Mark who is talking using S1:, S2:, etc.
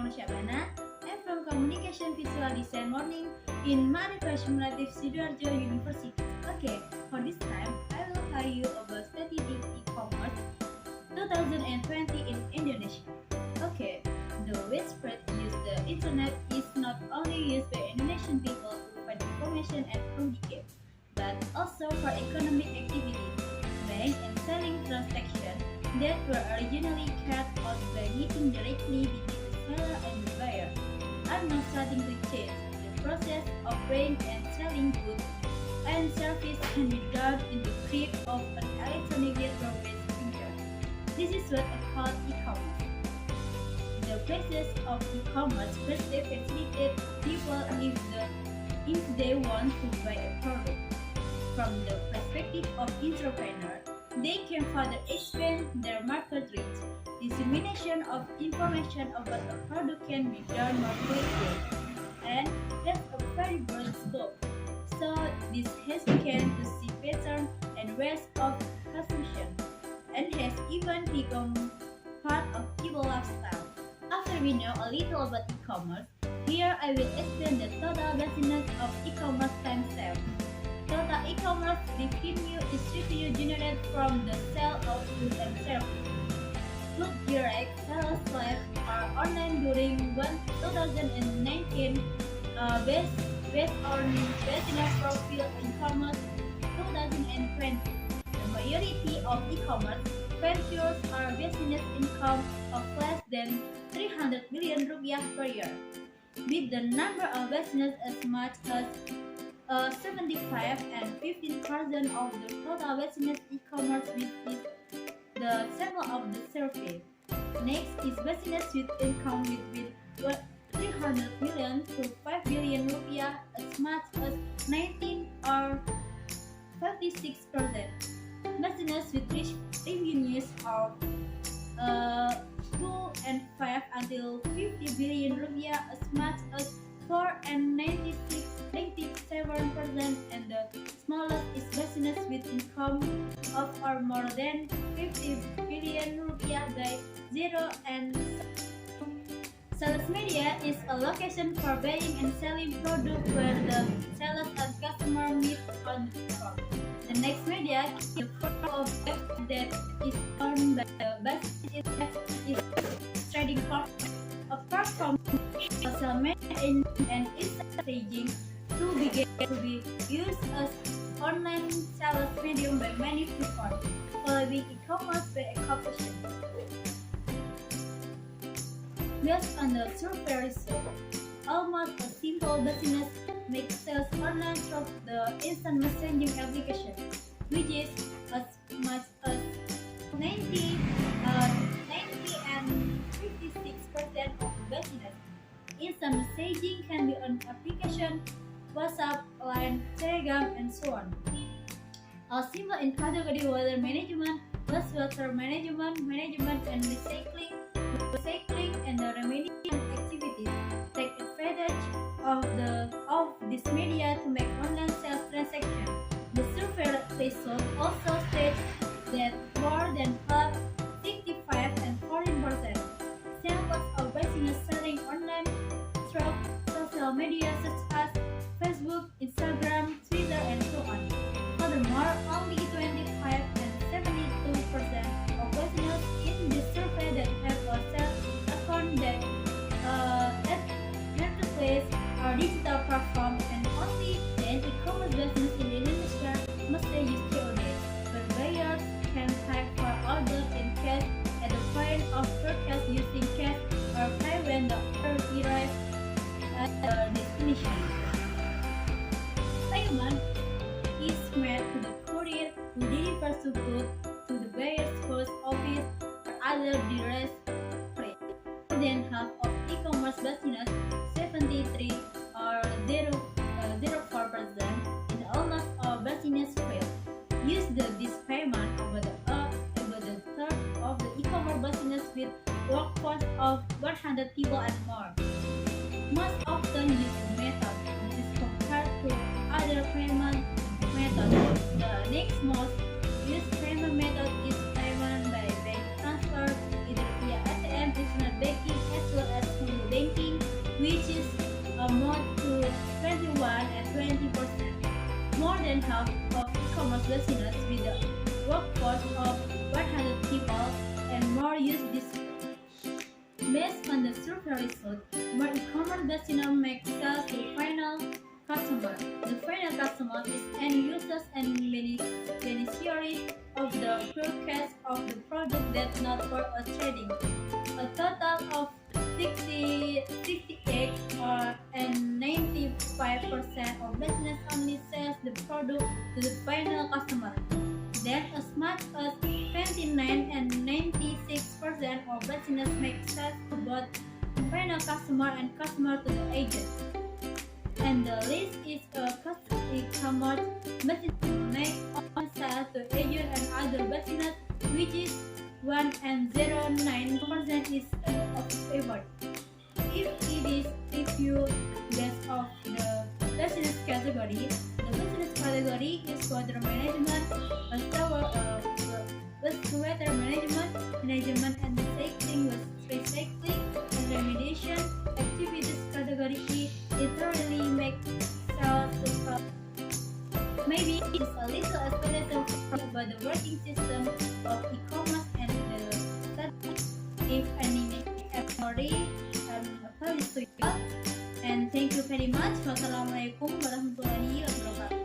S1: I'm Sya'bana. I'm from Communication Visual Design Learning in Manufacturing Sidoarjo University. Okay, for this time, I will tell you about strategic e-commerce 2020 in Indonesia. Okay, the widespread use the internet is not only used by Indonesian people to find information and communicate, but also for economic activities, buying and selling transactions that were originally carried out by meeting directly between the seller and the buyer are now starting to change. The process of buying and selling goods and services can be done in the click of an electronic gateway finger. This is what I call e-commerce. The process of e-commerce greatly facilitates people if they want to buy a product. From the perspective of entrepreneurs, they can further expand their market reach. Dissemination of information about a product can be done more quickly, and has a very broad scope. So this has begun to see patterns and ways of consumption, and has even become part of people's lifestyle. After we know a little about e-commerce, here I will explain the total business of e-commerce time sales. Total e-commerce revenue is revenue generated from the sale of goods and services. Food direct sales live are online during 2019 based on business profile e-commerce 2020. The majority of e-commerce ventures are business income of less than 300 million rupiah per year, with the number of business as much as 75 and 15% of the total business e-commerce with the sample of the survey. Next is business with income between 300 million to 5 billion rupiah as much as 19 or 56%. Business with revenues of 2 and 5 until 50 billion rupiah as much as 4 and 97%, and the smallest is business with income of or more than 50 billion rupiah by 0 and sales media is a location for buying and selling products where the sellers and customer meet on the platform. The next media is the form of web that is owned by the business is trading platform. Apart from social media and instant staging to be used as online sales medium by many people, following e-commerce by a corporation. Based on the survey result, almost a simple business makes sales online through the instant messaging application, which is as much as 90 and 56% of business. Instant messaging can be on application, WhatsApp, Line, Telegram, and so on. A symbol in category water management, wastewater management, and recycling, and the remediation activities take advantage of this media to make online sales transactions. The survey result also states that more than half, 65 and 14%, samples of business selling online through social media such as Facebook, Instagram, Twitter, and so on. Furthermore, only 25 and 72% of business in this survey that have a sales account that at marketplace or digital platform, and only then e-commerce business in Indonesia must use COD, where buyers can pay for orders in cash at the point of purchase using cash or pay when the order arrives at the destination. Payment is made to the courier who delivers the goods to the buyer's post office or other direct place. More than half of e-commerce business, 73 or 0.04% in almost all business fields, use this payment over the third of the e-commerce business with workforce of 100 people and more. Most often use the method is compared to other payment methods. The next most used payment method is payment by bank transfer, either via ATM, internet banking, as well as mobile banking. workforce of 100 people and more use this tool. Based on the survey result, more e-commerce business make sales to final customer. The final customer is any users and beneficiaries of the purchase of the product that not for a trading. A total of 68 and 95% of business only sells the product to the final customer. Then as much as 29 and 96% of business make sales to both final customer and customer to the agent. And the list is a custom e-commerce business make on sales to agent and other business, which is 1 and 0.9% is of favor. If it is reviewed based off the business category, the business category is water management, wastewater management and recycling and remediation activities. Category E literally make sales to maybe it's a little explanation about the working system of e-commerce and the if any memory applies to you. And thank you very much. Wassalamualaikum warahmatullahi wabarakatuh.